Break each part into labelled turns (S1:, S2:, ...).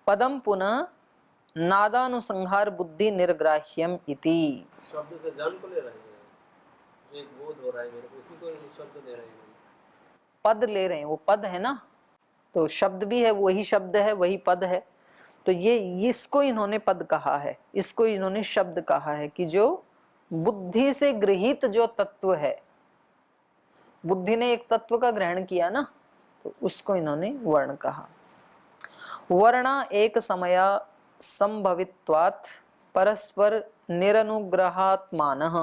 S1: पदम पुनः नादानुसंहार बुद्धि निर्ग्राह्यम इति।
S2: शब्द से जन्म को ले रहे हैं, जो एक बोध हो रहा है मेरे को, उसी को शब्द ले रहे हैं।
S1: पद ले रहे हैं, वो पद है ना, तो शब्द भी है, वही शब्द है, वही पद है। तो ये इसको इन्होंने पद कहा है, इसको इन्होंने शब्द कहा है कि जो बुद्धि से गृहीत जो तत्व है, बुद्धि ने एक तत्व का ग्रहण किया ना, तो उसको इन्होंने वर्ण कहा। वर्णा एक समया संभवित्वात् परस्पर निरनुग्रहात्मानः।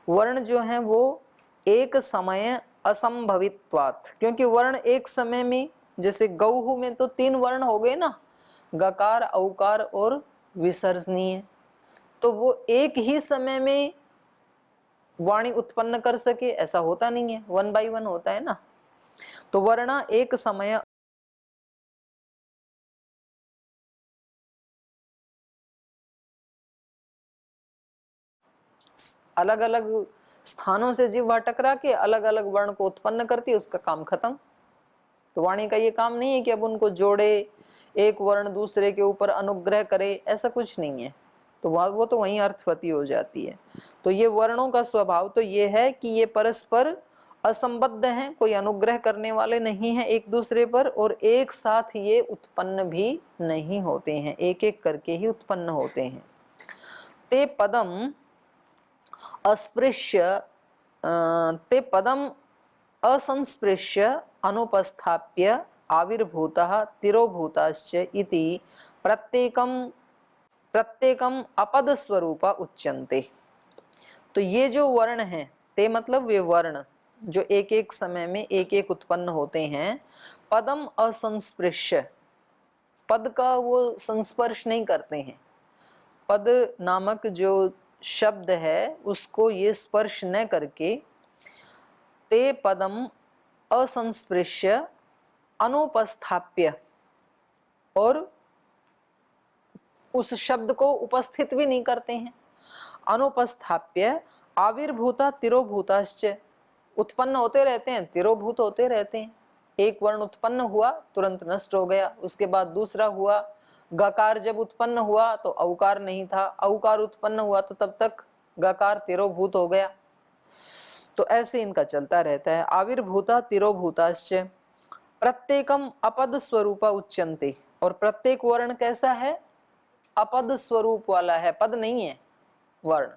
S1: वर्ण जो है वो एक समय असंभवित्वात्, क्योंकि वर्ण एक समय में, जैसे गौहु में तो 3 वर्ण हो गए ना, गकार, औकार और विसर्जनीय, तो वो एक ही समय में वाणी उत्पन्न कर सके ऐसा होता नहीं है, 1 by 1 होता है ना। तो वर्णा एक समय अलग अलग स्थानों से जिह्वा टकरा के अलग अलग वर्ण को उत्पन्न करती है, उसका काम खत्म। तो वाणी का ये काम नहीं है कि अब उनको जोड़े, एक वर्ण दूसरे के ऊपर अनुग्रह करे, ऐसा कुछ नहीं है। तो वो तो वहीं अर्थवती हो जाती है। तो ये वर्णों का स्वभाव तो ये है कि ये परस्पर असंबद्ध हैं, कोई अनुग्रह करने वाले नहीं हैं एक दूसरे पर, और एक साथ ये उत्पन्न भी नहीं होते हैं, एक एक करके ही उत्पन्न होते हैं। ते पदम अस्पृश्य ते पदम असंस्पृश्य अनुपस्थाप्य आविर्भूतः तिरोभूताश्च इति प्रत्येकम प्रत्येकम अपद स्वरूपा उच्यन्ते। तो ये जो वर्ण हैं, ते मतलब वे वर्ण जो एक एक समय में एक एक उत्पन्न होते हैं, पदम असंस्पृश्य, पद का वो संस्पर्श नहीं करते हैं। पद नामक जो शब्द है उसको ये स्पर्श न करके, ते पदम असंस्पृश्य अनुपस्थाप्य, और उस शब्द को उपस्थित भी नहीं करते हैं। अनुपस्थाप्य आविर्भूता तिरोभूताश्च, उत्पन्न होते रहते हैं, तिरोभूत होते रहते हैं। एक वर्ण उत्पन्न हुआ तुरंत नष्ट हो गया, उसके बाद दूसरा हुआ। गकार जब उत्पन्न हुआ तो औकार नहीं था, औकार उत्पन्न हुआ तो तब तक गकार तिरोभूत हो गया। तो ऐसे इनका चलता रहता है। आविर्भूता तिरोभूताश्च प्रत्येकम अपद स्वरूपा उच्यन्ते, और प्रत्येक वर्ण कैसा है, अपद स्वरूप वाला है, पद नहीं है वर्ण,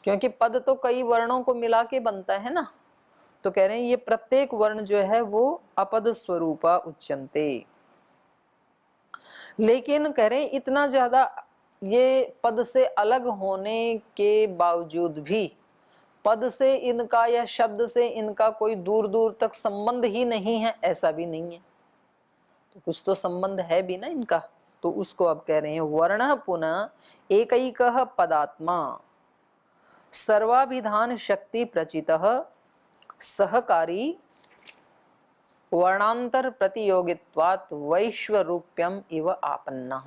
S1: क्योंकि पद तो कई वर्णों को मिला के बनता है ना। तो कह रहे हैं ये प्रत्येक वर्ण जो है वो अपद स्वरूपा उच्यन्ते। लेकिन कह रहे हैं इतना ज्यादा ये पद से अलग होने के बावजूद भी, पद से इनका या शब्द से इनका कोई दूर दूर तक संबंध ही नहीं है, ऐसा भी नहीं है। तो कुछ तो संबंध है भी ना इनका। तो उसको अब कह रहे हैं वर्ण पुनः एकैकः पदात्मा सर्वाभिधान शक्ति प्रचितः सहकारी वर्णांतर प्रतियोगित्वात् वैश्वरूप्यम इव आपन्नः।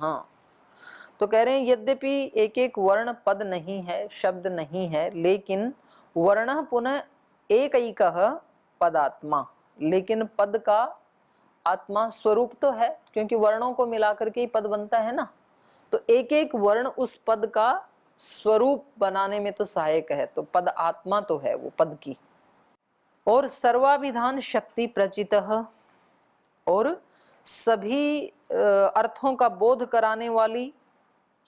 S1: तो कह रहे हैं यद्यपि एक एक वर्ण पद नहीं है, शब्द नहीं है, लेकिन वर्ण पुनः एकैकः पदात्मा, लेकिन पद का आत्मा स्वरूप तो है, क्योंकि वर्णों को मिलाकर के ही पद बनता है ना। तो एक एक वर्ण उस पद का स्वरूप बनाने में तो सहायक है, तो पद आत्मा तो है वो पद की। और सर्वाभिधान शक्ति प्रचितः, और सभी अर्थों का बोध कराने वाली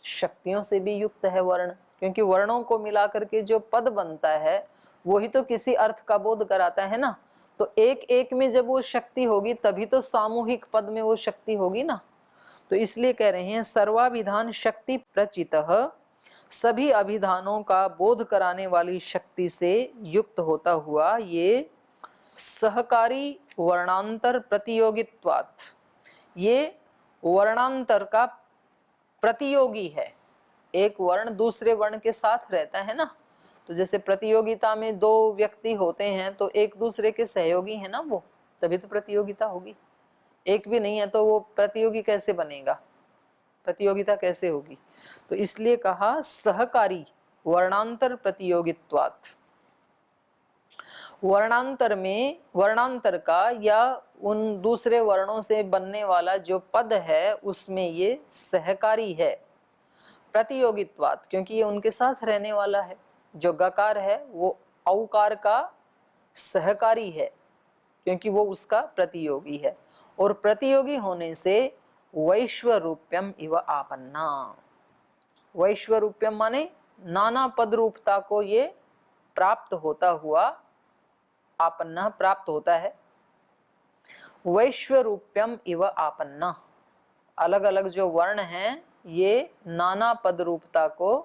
S1: शक्तियों से भी युक्त है वर्ण, क्योंकि वर्णों को मिलाकर के जो पद बनता है वही तो किसी अर्थ का बोध कराता है ना। तो एक एक में जब वो शक्ति होगी तभी तो सामूहिक पद में वो शक्ति होगी ना। तो इसलिए कह रहे हैं सर्वाभिधान शक्ति प्रचितः, सभी अभिधानों का बोध कराने वाली शक्ति से युक्त होता हुआ ये सहकारी वर्णांतर प्रतियोगित्वात्, ये वर्णांतर का प्रतियोगी है। एक वर्ण दूसरे वर्ण के साथ रहता है ना, तो जैसे प्रतियोगिता में 2 व्यक्ति होते हैं तो एक दूसरे के सहयोगी है ना, वो तभी तो प्रतियोगिता होगी। एक भी नहीं है तो वो प्रतियोगी कैसे बनेगा, प्रतियोगिता कैसे होगी। तो इसलिए कहा सहकारी वर्णांतर प्रतियोगित्वात्। वर्णांतर में वर्णांतर का या उन दूसरे वर्णों से बनने वाला जो पद है उसमें ये सहकारी है। प्रतियोगित्वात्, क्योंकि ये उनके साथ रहने वाला है। जो गकार है वो औकार का सहकारी है क्योंकि वो उसका प्रतियोगी है, और प्रतियोगी होने से वैश्वरूप्यम इव आपन्ना। वैश्वरूप्यम माने नाना पद रूपता को ये प्राप्त होता हुआ, आपन्ना प्राप्त होता है। वैश्वरूप्यम इव आपन्ना, अलग अलग जो वर्ण हैं ये नाना पद रूपता को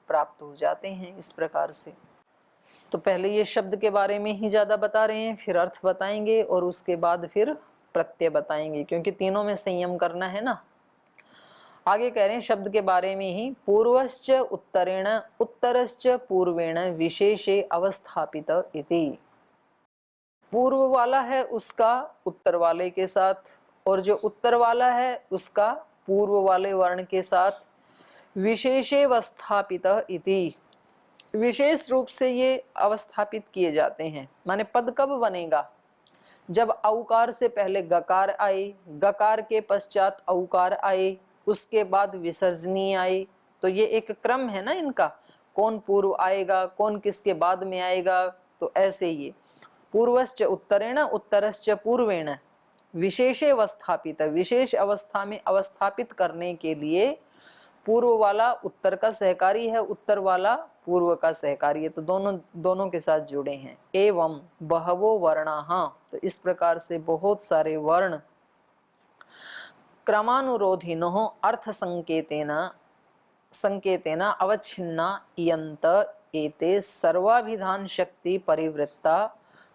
S1: प्राप्त हो जाते हैं इस प्रकार से। तो पहले ये शब्द के बारे में ही ज्यादा बता रहे हैं, फिर अर्थ बताएंगे और उसके बाद फिर प्रत्यय बताएंगे, क्योंकि तीनों में संयम करना है ना। आगे कह रहे हैं शब्द के बारे में ही, पूर्वश्च उत्तरेण उत्तरश्च पूर्वेण विशेषे अवस्थापित इति। पूर्व वाला है उसका उत्तर वाले के साथ, और जो उत्तर वाला है उसका पूर्व वाले वर्ण के साथ विशेषे अवस्थापित इति, विशेष रूप से ये अवस्थापित किए जाते हैं। माने पद कब बनेगा? जब औकार से पहले गकार आए, गकार के पश्चात औकार आए, उसके बाद विसर्जनीय आए। तो ये एक क्रम है ना इनका, कौन पूर्व आएगा कौन किसके बाद में आएगा। तो ऐसे ये पूर्वश्च उत्तरेण उत्तरश्च पूर्वेण विशेषे अवस्थापित, विशेष अवस्था में अवस्थापित करने के लिए पूर्व वाला उत्तर का सहकारी है, उत्तर वाला पूर्व का सहकारी है, तो दोनों के साथ जुड़े हैं। एवं बहवो वर्णाः, तो इस प्रकार से बहुत सारे वर्ण क्रमानुरोधिनो अर्थ संकेतेन अवच्छिन्ना इयन्त एते सर्वाभिधान शक्ति परिवृत्ता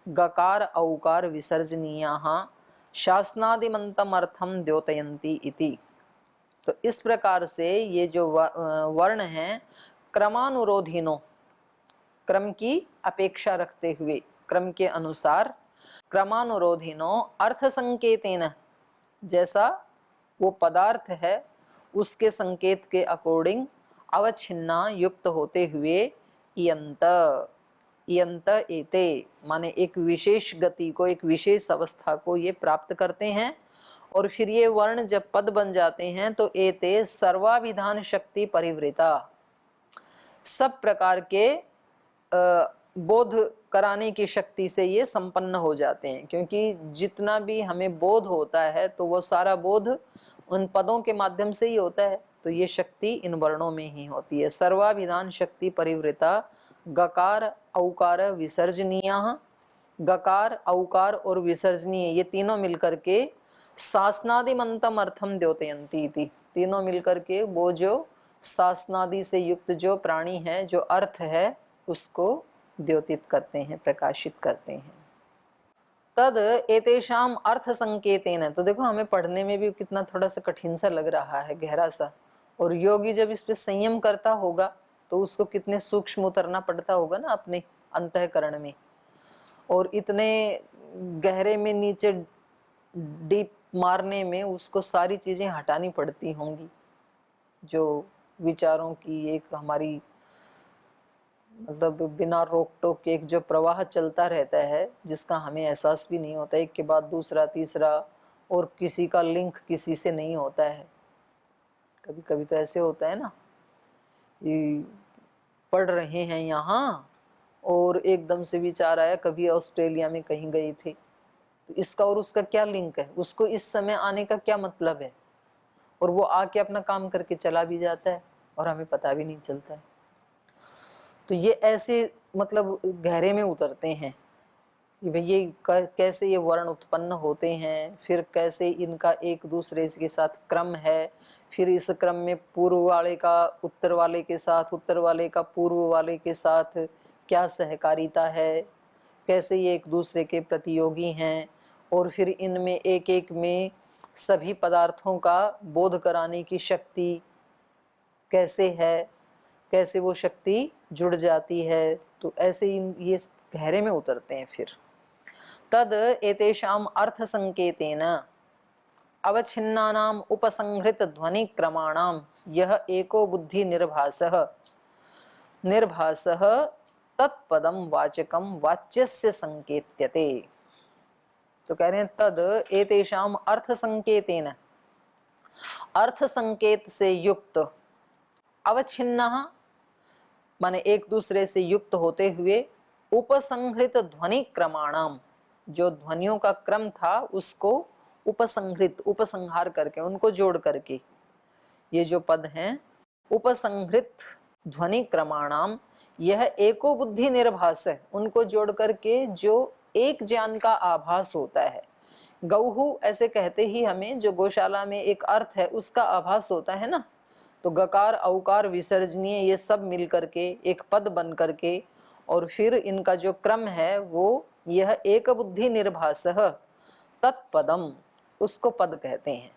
S1: गकार औकार विसर्जनीयाः शासनादिमन्तमर्थं द्योतयन्ति इति। तो इस प्रकार से ये जो वर्ण हैं क्रमानुरोधिनो, क्रम की अपेक्षा रखते हुए, क्रम के अनुसार, क्रमानुरोधिनो अर्थ संकेतेन, जैसा वो पदार्थ है उसके संकेत के अकॉर्डिंग अवच्छिन्ना युक्त होते हुए इयंत, इयंत एते माने एक विशेष गति को, एक विशेष अवस्था को ये प्राप्त करते हैं। और फिर ये वर्ण जब पद बन जाते हैं तो एते सर्वाभिधान शक्ति परिवृता, सब प्रकार के बोध कराने की शक्ति से ये संपन्न हो जाते हैं। क्योंकि जितना भी हमें बोध होता है तो वो सारा बोध उन पदों के माध्यम से ही होता है, तो ये शक्ति इन वर्णों में ही होती है। सर्वाभिधान शक्ति परिवृता गकार औकार विसर्जनीय, गकार औकार और विसर्जनीय ये तीनों मिलकर के शासनादिमन्तम अर्थम द्योतयन्ति इति, तीनों मिलकर के वो जो शासनादि से युक्त जो प्राणी है, जो अर्थ है, उसको द्योतित करते हैं, प्रकाशित करते हैं। तद एतेषाम अर्थ संकेतेन, तो देखो हमें पढ़ने में भी कितना थोड़ा सा कठिन सा लग रहा है, गहरा सा, और योगी जब इस पे संयम करता होगा तो उसको कितने सूक्ष्म उतरना पड़ता होगा ना अपने अंतःकरण में, और इतने गहरे में नीचे डीप मारने में उसको सारी चीजें हटानी पड़ती होंगी, जो विचारों की एक हमारी मतलब बिना रोक टोक के एक जो प्रवाह चलता रहता है, जिसका हमें एहसास भी नहीं होता, एक के बाद दूसरा तीसरा, और किसी का लिंक किसी से नहीं होता है। कभी कभी तो ऐसे होता है ना, ये पढ़ रहे हैं यहाँ और एकदम से विचार आया कभी ऑस्ट्रेलिया में कहीं गए थे, तो इसका और उसका क्या लिंक है, उसको इस समय आने का क्या मतलब है, और वो आके अपना काम करके चला भी जाता है और हमें पता भी नहीं चलता है। तो ये ऐसे मतलब गहरे में उतरते हैं कि भाई ये कैसे ये वर्ण उत्पन्न होते हैं, फिर कैसे इनका एक दूसरे के साथ क्रम है, फिर इस क्रम में पूर्व वाले का उत्तर वाले के साथ, उत्तर वाले का पूर्व वाले के साथ क्या सहकारिता है, कैसे ये एक दूसरे के प्रतियोगी हैं, और फिर इनमें एक एक में सभी पदार्थों का बोध कराने की शक्ति कैसे है, कैसे वो शक्ति जुड़ जाती है। तो ऐसे ये गहरे में उतरते हैं। फिर तद एतेषाम अर्थ संकेतेन अवच्छिन्नानाम उपसंहृत ध्वनि क्रमाणाम यह एको बुद्धि निर्भासः तत्पदम वाचकम वाच्यस्य संकेत्यते। तो कह रहे हैं तद एतेषाम अर्थ संकेतेन, अर्थ संकेत से युक्त, अवच्छिन्नः माने एक दूसरे से युक्त होते हुए, उपसंहृत ध्वनि क्रमाणाम, जो ध्वनियों का क्रम था उसको उपसंहृत, उपसंहार करके, उनको जोड़ करके, ये जो पद हैं उपसंहृत ध्वनि क्रमाणाम, यह एको बुद्धि निर्भास है, उनको जोड़ करके जो एक ज्ञान का आभास होता है। गौहु ऐसे कहते ही हमें जो गौशाला में एक अर्थ है उसका आभास होता है ना, तो गकार औकार विसर्जनीय ये सब मिल करके एक पद बन करके, और फिर इनका जो क्रम है वो यह एक बुद्धि निर्भास तत्पदम, उसको पद कहते हैं।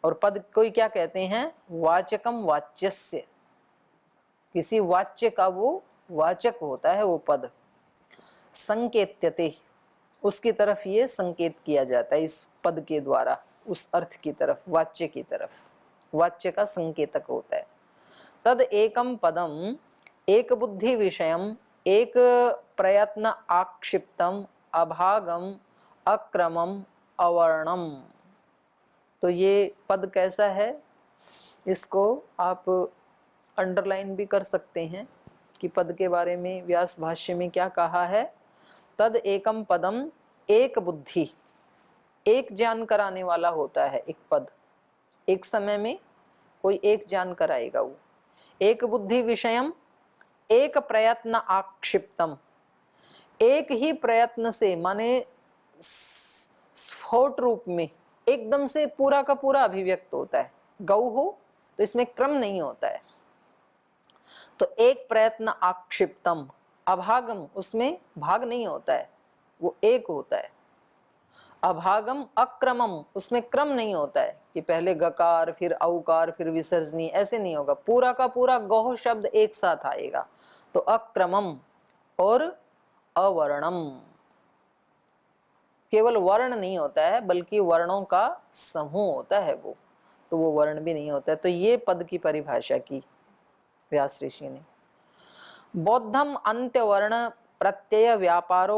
S1: और पद को क्या कहते हैं? वाचकम वाच्यस्य, किसी वाच्य का वो वाचक होता है वो पद। संकेत्यते, उसकी तरफ ये संकेत किया जाता है इस पद के द्वारा, उस अर्थ की तरफ, वाच्य की तरफ, वाच्य का संकेतक होता है। तद एकम पदम एक बुद्धि विषयम एक प्रयत्न आक्षिप्तम अभागम अक्रमम अवर्णम। तो ये पद कैसा है, इसको आप अंडरलाइन भी कर सकते हैं कि पद के बारे में व्यास भाष्य में क्या कहा है। तद एकम पदम, एक बुद्धि, एक ज्ञान कराने वाला होता है एक पद, एक समय में कोई एक ज्ञान कराएगा वो। एक बुद्धि विषयम एक प्रयत्न आक्षिप्तम, एक ही प्रयत्न से माने स्फोट रूप में एकदम से पूरा का पूरा अभिव्यक्त होता है। गौ हो तो इसमें क्रम नहीं होता है। तो एक प्रयत्न आक्षिप्तम, अभागम, उसमें भाग नहीं होता है, वो एक होता है। अभागम अक्रमम, उसमें क्रम नहीं होता है कि पहले गकार फिर औकार फिर विसर्जनी, ऐसे नहीं होगा, पूरा का पूरा गौह शब्द एक साथ आएगा। तो अक्रमम और अवर्णम, केवल वर्ण नहीं होता है बल्कि वर्णों का समूह होता है वो, तो वो वर्ण भी नहीं होता है। तो ये पद की परिभाषा की व्यास ऋषि ने। बौद्धम अंत्यवर्ण प्रत्यय व्यापार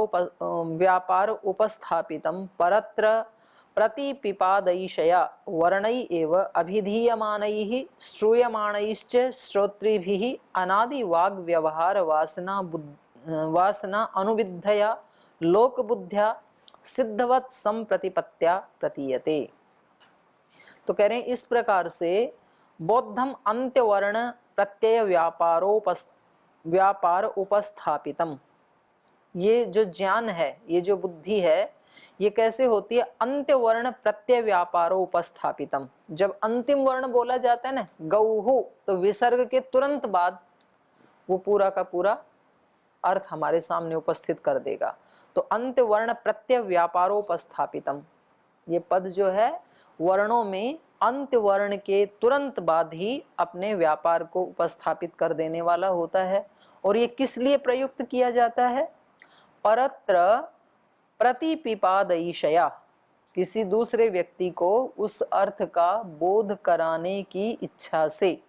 S1: उपस्थापितम परत्र प्रतिपिपादयिषया वर्णै एव अभिधीयमानैः श्रूयमाणैश्च श्रोतृभिः अनादि वाग् व्यवहार वासना अनुविद्धया लोकबुद्ध्या सिद्धवत् संप्रतिपत्त्या प्रतीयते। तो कह रहे हैं इस प्रकार से बौद्धम अंत्यवर्ण प्रत्यय व्यापार उपस्थापितम, ये जो ज्ञान है, ये जो बुद्धि है, ये कैसे होती है? अंत्य वर्ण प्रत्यय व्यापारो उपस्थापितम, जब अंतिम वर्ण बोला जाता है ना गौहु, तो विसर्ग के तुरंत बाद वो पूरा का पूरा अर्थ हमारे सामने उपस्थित कर देगा। तो अंत्य वर्ण प्रत्यय व्यापारो उपस्थापितम, ये पद जो है वर्णों में अंत्य वर्ण के तुरंत बाद ही अपने व्यापार को उपस्थापित कर देने वाला होता है। और ये किस लिए प्रयुक्त किया जाता है? परत्र प्रतिपिपादयिषया, किसी दूसरे व्यक्ति को उस अर्थ का बोध कराने की इच्छा से।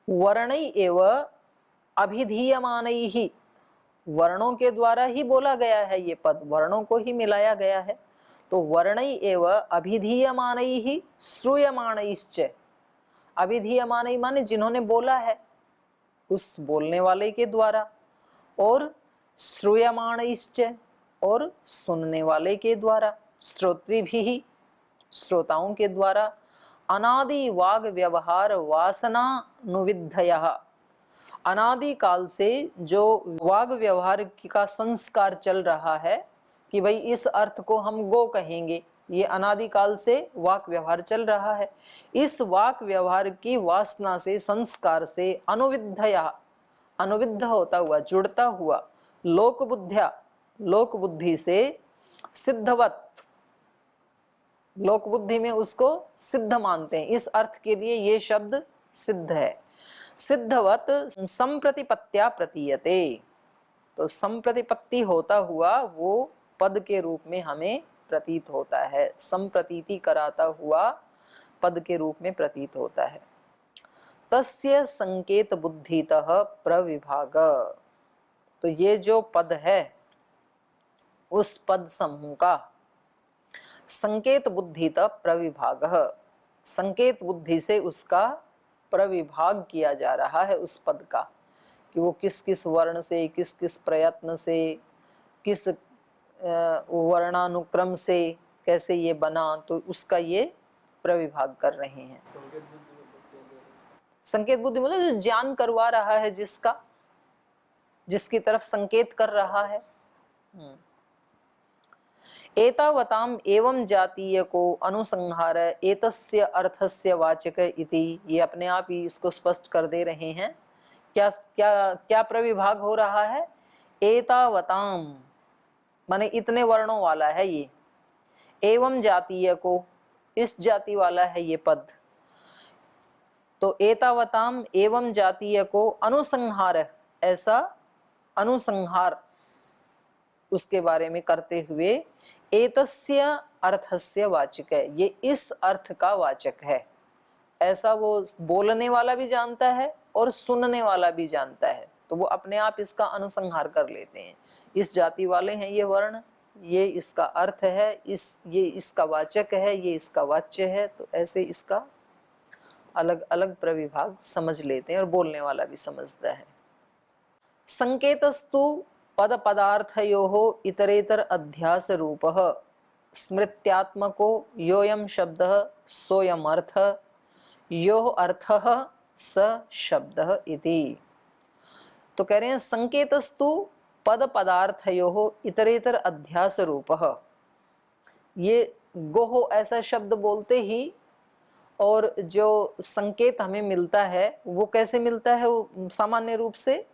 S1: वर्णै एव अभिधीयमानैः, वर्णों के द्वारा ही बोला गया है ये पद, वर्णों को ही मिलाया गया है। तो वर्णै एव अभिधीयमानैः श्रूयमाणैश्च, अभिधीयमानै माने जिन्होंने बोला है उस बोलने वाले के द्वारा, और श्रूयमाणैश्च और सुनने वाले के द्वारा, श्रोतृभिः श्रोताओं के द्वारा, अनादि वाग व्यवहार वासनानुविद्धयः, अनादि काल से जो वाग व्यवहार का संस्कार चल रहा है कि भाई इस अर्थ को हम गो कहेंगे, ये अनादि काल से वाक व्यवहार चल रहा है। इस वाक व्यवहार की वासना से, संस्कार से, अनुविद्धया, अनुविद्ध होता हुआ, जुड़ता हुआ, लोक बुद्धिया, लोक बुद्धि से, सिद्धवत, लोक बुद्धि में उसको सिद्ध मानते हैं, इस अर्थ के लिए ये शब्द सिद्ध है। सिद्धवत संप्रतिपत्त्या प्रतीयते, तो संप्रतिपत्ति होता हुआ वो पद के रूप में हमें प्रतीत होता है, संप्रतीति कराता हुआ पद के रूप में प्रतीत होता है। तस्य संकेत बुद्धितः प्रविभाग, तो ये जो पद है उस पद समूह का संकेत बुद्धित प्रविभाग, संकेत बुद्धि से उसका प्रविभाग किया जा रहा है उस पद का, कि वो किस किस वर्ण से, किस किस प्रयत्न से, किस वर्णानुक्रम से कैसे ये बना, तो उसका ये प्रविभाग कर रहे हैं। संकेत बुद्धि मतलब जो ज्ञान करवा रहा है, जिसका, जिसकी तरफ संकेत कर रहा है। एतावताम एवं जातीय को अनुसंहार एतस्य अर्थस्य वाचक इति, ये अपने आप ही इसको स्पष्ट कर दे रहे हैं। क्या क्या क्या प्रविभाग हो रहा है? एतावताम माने इतने वर्णों वाला है ये, एवं जातीय को, इस जाति वाला है ये पद। तो एतावताम एवं जातीय को अनुसंहार, ऐसा अनुसंहार उसके बारे में करते हुए एतस्य अर्थस्य वाचक है, ये इस अर्थ का वाचक है, ऐसा वो बोलने वाला भी जानता है और सुनने वाला भी जानता है। तो वो अपने आप इसका अनुसंहार कर लेते हैं, इस जाति वाले हैं ये वर्ण, ये इसका अर्थ है, ये इसका वाचक है, ये इसका वाच्य है। तो ऐसे इसका अलग अलग प्रविभाग समझ लेते हैं और बोलने वाला भी समझता है। संकेतस्तु पद पदार्थयोः इतरेतर अध्यास रूपः स्मृत्यात्मको योयम शब्दः सोयम अर्थः योः अर्थः स शब्दः इति। तो कह रहे हैं संकेतस्तु पद पदार्थयोः इतरेतर अध्यास रूपः, ये गोह ऐसा शब्द बोलते ही और जो संकेत हमें मिलता है वो कैसे मिलता है? वो सामान्य रूप से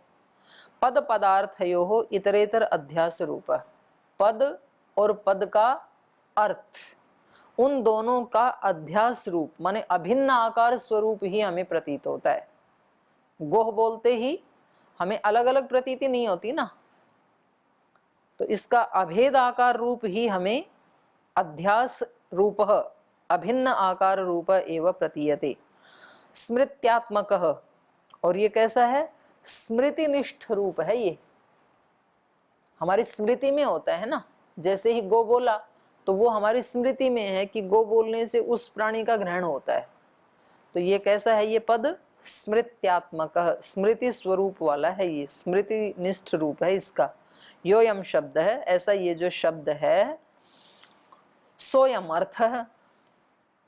S1: पद पदार्थयोः इतरेतर अध्यास रूप, पद और पद का अर्थ, उन दोनों का अध्यास रूप माने अभिन्न आकार स्वरूप ही हमें प्रतीत होता है। गोह बोलते ही हमें अलग अलग प्रतीति नहीं होती ना, तो इसका अभेद आकार रूप ही हमें अध्यास रूप, अभिन्न आकार रूप एवं प्रतीयते। स्मृत्यात्मकः, और ये कैसा है? स्मृति निष्ठ रूप है, ये हमारी स्मृति में होता है ना। जैसे ही गो बोला तो वो हमारी स्मृति में है कि गो बोलने से उस प्राणी का ग्रहण होता है। तो ये कैसा है? ये पद स्मृत्यात्मक, स्मृति स्वरूप वाला है, ये स्मृति निष्ठ रूप है इसका। योयम शब्द है, ऐसा ये जो शब्द है, सोयम अर्थ है,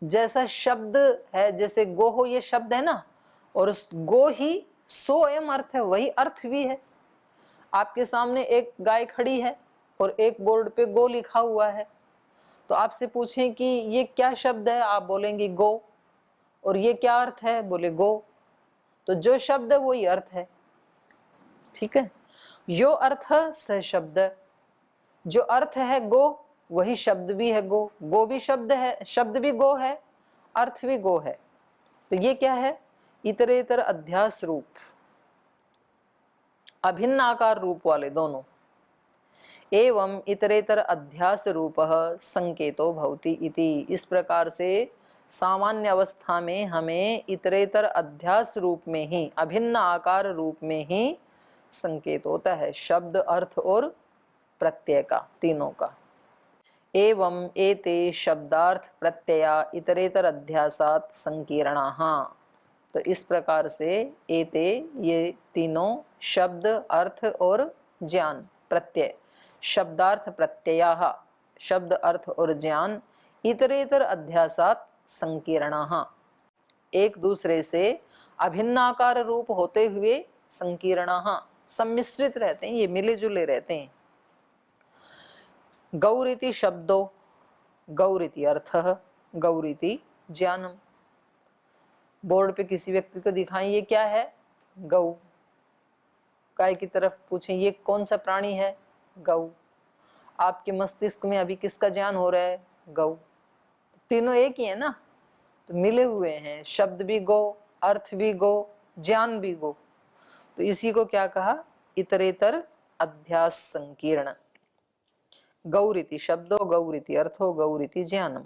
S1: जैसा शब्द है, जैसे गो हो ये शब्द है ना, और उस गो ही सो एम अर्थ है, वही अर्थ भी है। आपके सामने एक गाय खड़ी है और एक बोर्ड पे गो लिखा हुआ है, तो आपसे पूछें कि ये क्या शब्द है, आप बोलेंगे गो, और ये क्या अर्थ है, बोले गो। तो जो शब्द है वही अर्थ है, ठीक है। यो अर्थ स शब्द, जो अर्थ है गो वही शब्द भी है गो, गो भी शब्द है, शब्द भी गो है, अर्थ भी गो है। तो ये क्या है? इतरेतर अध्यास रूप, अभिन्न आकार रूप वाले दोनों। एवं इतरेतर अध्यास रूपः संकेतो भवति इति, इस प्रकार से सामान्य अवस्था में हमें इतरेतर अध्यास रूप में ही, अभिन्न आकार रूप में ही संकेत होता है, शब्द, अर्थ और प्रत्यय का, तीनों का। एवं एते शब्दार्थ प्रत्यया इतरेतर अध्यासात संकीर्णाः, तो इस प्रकार से एते, ये तीनों शब्द, अर्थ और ज्ञान, प्रत्यय, शब्दार्थ प्रत्ययाः, शब्द, अर्थ और ज्ञान, इतरेतर अध्यासात संकीर्णाः, एक दूसरे से अभिन्नाकार रूप होते हुए संकीर्णाः, सम्मिश्रित रहते हैं, ये मिले जुले रहते हैं। गौरिति शब्दो, गौरिति अर्थः, गौरिति ज्ञानम। बोर्ड पे किसी व्यक्ति को दिखाएं ये क्या है? गौ। गाय की तरफ पूछें ये कौन सा प्राणी है? गौ। आपके मस्तिष्क में अभी किसका ज्ञान हो रहा है? गौ। तीनों एक ही है ना, तो मिले हुए हैं, शब्द भी गो, अर्थ भी गो, ज्ञान भी गो। तो इसी को क्या कहा? इतरेतर अध्यास संकीर्ण। गौरिति शब्दो, गौरिति अर्थो, गौरिति ज्ञानम।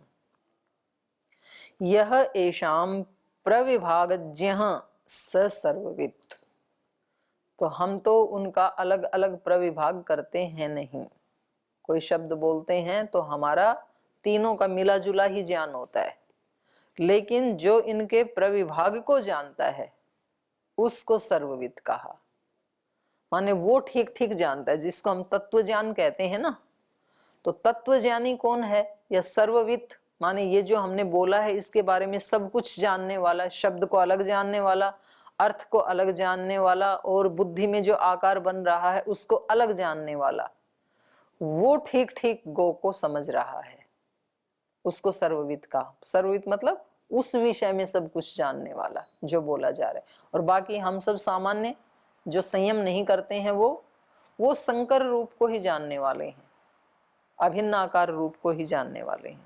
S1: यह एषाम प्रविभागज्ञः स सर्ववित्। तो हम तो उनका अलग अलग प्रविभाग करते हैं नहीं। कोई शब्द बोलते हैं तो हमारा तीनों का मिला जुला ही ज्ञान होता है, लेकिन जो इनके प्रविभाग को जानता है उसको सर्वविद कहा। माने वो ठीक ठीक जानता है, जिसको हम तत्व ज्ञान कहते हैं ना। तो तत्व ज्ञानी कौन है? या सर्वविद, माने ये जो हमने बोला है इसके बारे में सब कुछ जानने वाला, शब्द को अलग जानने वाला, अर्थ को अलग जानने वाला, और बुद्धि में जो आकार बन रहा है उसको अलग जानने वाला, वो ठीक ठीक गो को समझ रहा है, उसको सर्वविद का। सर्वविद मतलब उस विषय में सब कुछ जानने वाला जो बोला जा रहा है। और बाकी हम सब सामान्य जो संयम नहीं करते हैं वो संकर रूप को ही जानने वाले हैं, अभिन्न आकार रूप को ही जानने वाले हैं।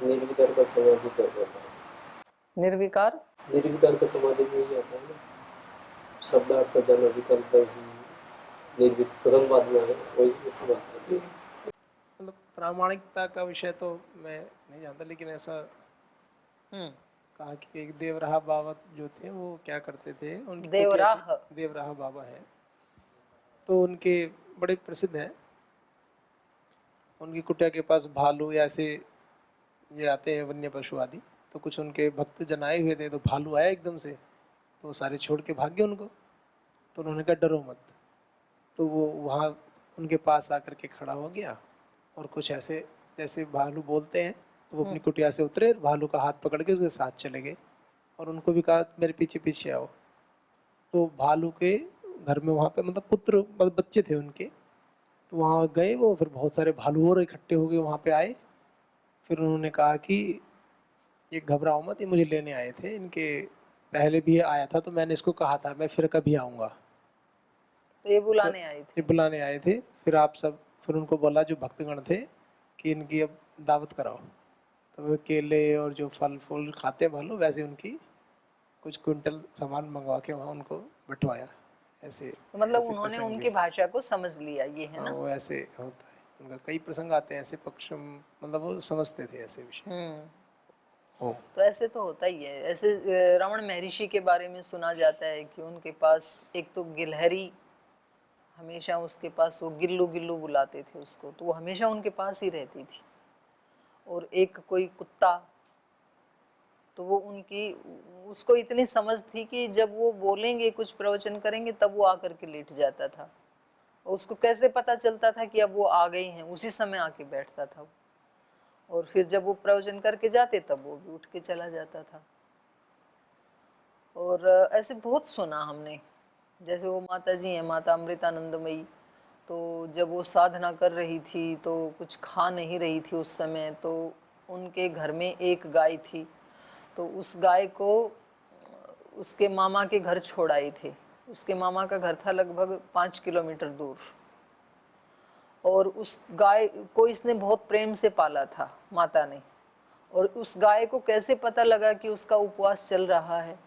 S2: निर्विकार का समाधि कर रहा है।
S1: निर्विकार
S2: निर्विकार का समाधि में यही आता है ना, शब्दार्थ जन विकल्प ही निर्विक प्रथम बाद में है, वही इसी बात है।
S3: मतलब प्रामाणिकता का विषय तो मैं नहीं जानता, लेकिन ऐसा कहा कि एक देवराहा बाबा जो थे वो क्या करते थे, उनकी देवराहा बाबा है तो उनके बड़े प्रसिद्ध हैं। उनकी कुटिया के पास भालू या ऐसे ये आते हैं वन्य पशु आदि, तो कुछ उनके भक्त जन आए हुए थे, तो भालू आया एकदम से, तो वो सारे छोड़ के भाग गए उनको। तो उन्होंने कहा डरो मत। तो वो वहाँ उनके पास आकर के खड़ा हो गया और कुछ ऐसे जैसे भालू बोलते हैं, तो वो अपनी कुटिया से उतरे, भालू का हाथ पकड़ के उसके साथ चले गए और उनको भी कहा मेरे पीछे पीछे आओ। तो भालू के घर में वहाँ पे मतलब पुत्र मतलब बच्चे थे उनके, तो वहाँ गए वो, फिर बहुत सारे भालू और इकट्ठे हो गए वहाँ पे आए। फिर उन्होंने कहा कि ये घबराओ मत, ये मुझे लेने आए थे, इनके पहले भी आया था तो मैंने इसको कहा था मैं फिर कभी आऊँगा,
S1: तो ये बुलाने आए थे।
S3: ये बुलाने आए थे। फिर आप सब, फिर उनको बोला जो भक्तगण थे कि इनकी अब दावत कराओ। तो वो केले और जो फल फूल खाते भालू, वैसे उनकी कुछ क्विंटल सामान मंगवा के वहाँ उनको बंटवाया। ऐसे
S1: तो मतलब
S3: ऐसे
S1: उन्होंने
S3: प्रसंग
S1: उनकी
S3: भी,
S1: भाषा को समझ लिया, ये है ना।
S3: वो ऐसे होता है उनका, कई प्रसंग आते हैं ऐसे पक्ष, मतलब वो समझते थे ऐसे विषय।
S1: तो ऐसे तो होता ही है। ऐसे रमण महर्षि के बारे में सुना जाता है कि उनके पास एक तो गिलहरी, हमेशा उसके पास वो गिल्लू गिल्लू बुलाते थे उसको, तो वो हमेशा उनके पास ही रहती थी। और एक कोई कुत्ता, तो वो उनकी उसको इतनी समझ थी कि जब वो बोलेंगे कुछ प्रवचन करेंगे तब वो आकर के लेट जाता था। और उसको कैसे पता चलता था कि अब वो आ गए हैं, उसी समय आके बैठता था। और फिर जब वो प्रवचन करके जाते तब वो भी उठ के चला जाता था। और ऐसे बहुत सुना हमने। जैसे वो माता जी हैं, माता अमृतानंदमयी, तो जब वो साधना कर रही थी तो कुछ खा नहीं रही थी उस समय, तो उनके घर में एक गाय थी, तो उस गाय को उसके मामा के घर छोड़ आई थी। उसके मामा का घर था लगभग 5 किलोमीटर दूर, और उस गाय को इसने बहुत प्रेम से पाला था माता ने। और उस गाय को कैसे पता लगा कि उसका उपवास चल रहा है,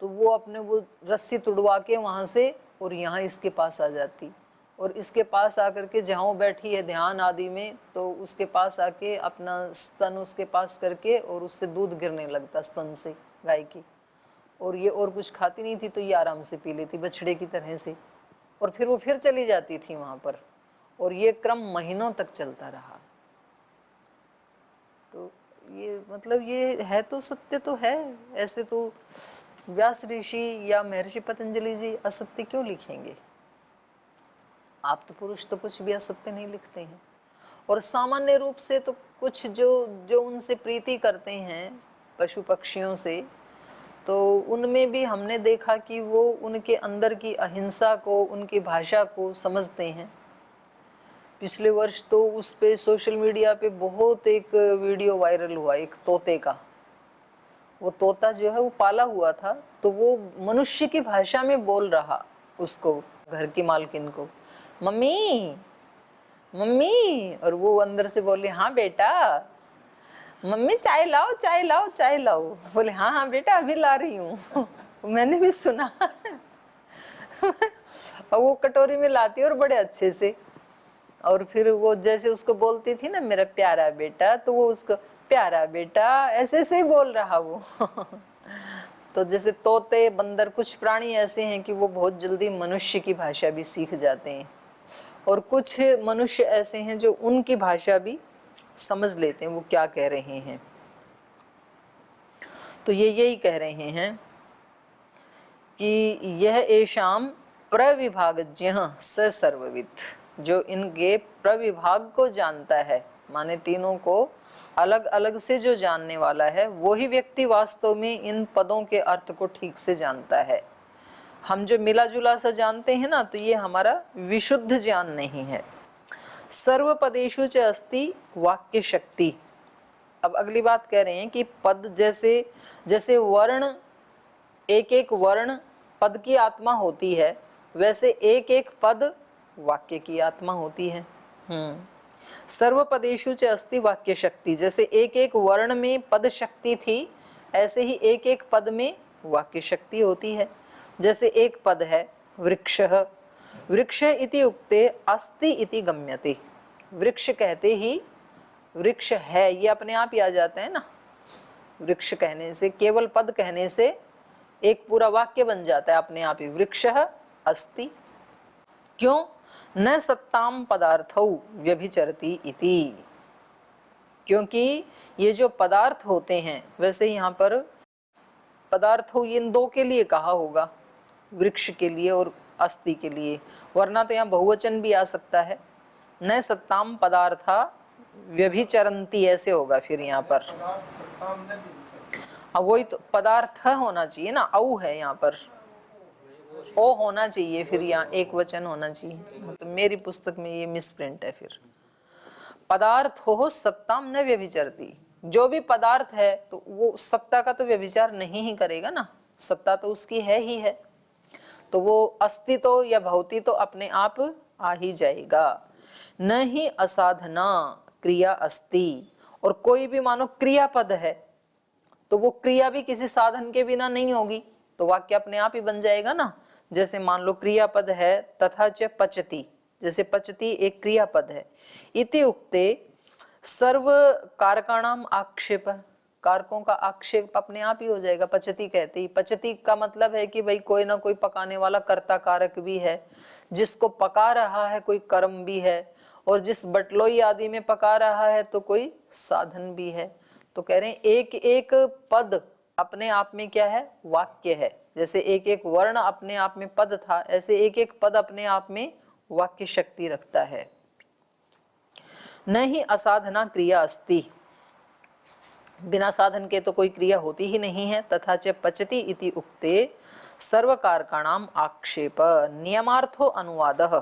S1: तो वो अपने वो रस्सी तुड़वा के वहाँ से और यहाँ इसके पास आ जाती, और इसके पास आकर के जहाँ वो बैठी है ध्यान आदि में, तो उसके पास आके अपना स्तन उसके पास करके और उससे दूध गिरने लगता स्तन से गाय की। और ये और कुछ खाती नहीं थी, तो ये आराम से पी लेती बछड़े की तरह से, और फिर वो फिर चली जाती थी वहाँ पर। और ये क्रम महीनों तक चलता रहा। तो ये मतलब ये है तो सत्य तो है। ऐसे तो व्यास ऋषि या महर्षि पतंजलि जी असत्य क्यों लिखेंगे? आप तो पुरुष तो कुछ भी असत्य नहीं लिखते हैं। और सामान्य रूप से तो कुछ जो उनसे प्रीति करते हैं पशु पक्षियों से, तो उनमें भी हमने देखा कि वो उनके अंदर की अहिंसा को, उनकी भाषा को समझते हैं। पिछले वर्ष तो उस पे सोशल मीडिया पे बहुत एक वीडियो वायरल हुआ एक तोते का। वो तोता जो है वो पाला हुआ था, तो वो मनुष्य की भाषा में बोल रहा उसको, घर की मालकिन को, मम्मी मम्मी। और वो अंदर से बोले हाँ बेटा, मम्मी चाय लाओ चाय लाओ चाय लाओ। बोले हाँ हाँ बेटा अभी ला रही हूँ। मैंने भी सुना। और वो कटोरी में लाती और बड़े अच्छे से, और फिर वो जैसे उसको बोलती थी ना मेरा प्यारा बेटा, तो वो उसको प्यारा बेटा ऐसे से बोल रहा वो। तो जैसे तोते, बंदर, कुछ प्राणी ऐसे हैं कि वो बहुत जल्दी मनुष्य की भाषा भी सीख जाते हैं, और कुछ मनुष्य ऐसे हैं जो उनकी भाषा भी समझ लेते हैं वो क्या कह रहे हैं। तो ये यही कह रहे हैं कि यह एषाम प्रविभागज्ञ स सर्वविद, जो इनके प्रविभाग को जानता है, माने तीनों को अलग अलग से जो जानने वाला है, वही व्यक्ति वास्तव में इन पदों के अर्थ को ठीक से जानता है। हम जो मिला जुला सा जानते हैं ना, तो ये हमारा विशुद्ध ज्ञान नहीं है। सर्व पदेषु च अस्ति वाक्य शक्ति। अब अगली बात कह रहे हैं कि पद जैसे जैसे वर्ण, एक एक वर्ण पद की आत्मा होती है, वैसे एक एक पद वाक्य की आत्मा होती है। सर्व पदेषु च अस्ति वाक्य शक्ति, जैसे एक एक वर्ण में पद शक्ति थी, ऐसे ही एक एक पद में वाक्य शक्ति होती है। जैसे एक पद है वृक्षः, वृक्ष इति उक्ते अस्ति इति गम्यते। वृक्ष कहते ही वृक्ष है ये अपने आप ही आ जाता है ना। वृक्ष कहने से, केवल पद कहने से एक पूरा वाक्य बन जाता है अपने आप ही, वृक्षः अस्ति। क्यों? न सत्ताम पदार्थौ व्यभिचरति इति, क्योंकि ये जो पदार्थ होते हैं, वैसे यहाँ पर पदार्थों इन दो के लिए कहा होगा, वृक्ष के लिए और अस्ति के लिए, वरना तो यहाँ बहुवचन भी आ सकता है। न सत्ताम पदार्था व्यभिचरन्ति ऐसे होगा फिर यहाँ पर। हाँ वही तो, पदार्थ होना चाहिए ना, औ है यहाँ पर, ओ होना चाहिए, फिर यहाँ एक वचन होना चाहिए। तो मेरी पुस्तक में ये मिसप्रिंट है। फिर पदार्थ हो सत्ताम न व्यभिचरति, जो भी पदार्थ है तो वो सत्ता का तो व्यभिचार नहीं ही करेगा ना, सत्ता तो उसकी है ही है, तो वो अस्ति तो या भौति तो अपने आप आ ही जाएगा। न ही असाधना क्रिया अस्ति, और कोई भी मानो क्रियापद है तो वो क्रिया भी किसी साधन के बिना नहीं होगी, तो वाक्य अपने आप ही बन जाएगा ना। जैसे मान लो क्रियापद है तथा च पचति, जैसे पचति एक क्रियापद है। इति उक्ते सर्व कारकाणाम आक्षेप, कारकों का आक्षेप अपने आप ही हो जाएगा पचति कहते ही। पचति का मतलब है कि भाई कोई ना कोई पकाने वाला कर्ता कारक भी है, जिसको पका रहा है कोई कर्म भी है, और जिस बटलोई आदि में पका रहा है तो कोई साधन भी है। तो कह रहे हैं एक एक पद अपने आप में क्या है? वाक्य है। जैसे एक एक वर्ण अपने आप में पद था, ऐसे एक एक पद अपने आप में वाक्य शक्ति रखता है। न ही असाधना क्रिया अस्ति, बिना साधन के तो कोई क्रिया होती ही नहीं है। तथा च पचति इति उक्ते सर्व कारकाणाम आक्षेप नियमार्थो अनुवादः,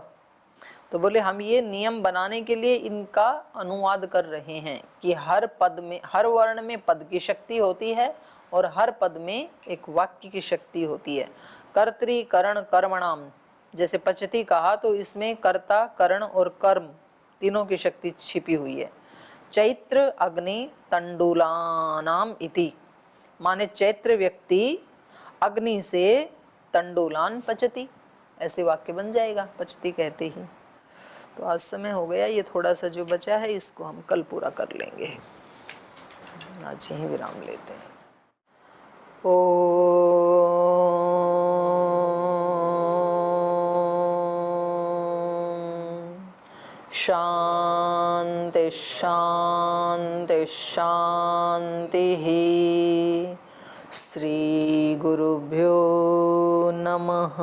S1: तो बोले हम ये नियम बनाने के लिए इनका अनुवाद कर रहे हैं कि हर पद में, हर वर्ण में पद की शक्ति होती है और हर पद में एक वाक्य की शक्ति होती है। कर्तृ करण कर्मणाम, जैसे पचति कहा तो इसमें कर्ता करण और कर्म तीनों की शक्ति छिपी हुई है। चैत्र अग्नि तंडुलानाम इति, माने चैत्र व्यक्ति अग्नि से तंडुलान पचति, ऐसे वाक्य बन जाएगा पचति कहते ही। तो आज समय हो गया, ये थोड़ा सा जो बचा है इसको हम कल पूरा कर लेंगे। आज यहीं विराम लेते हैं। शांति शांति शांति। श्री गुरुभ्यो नमः।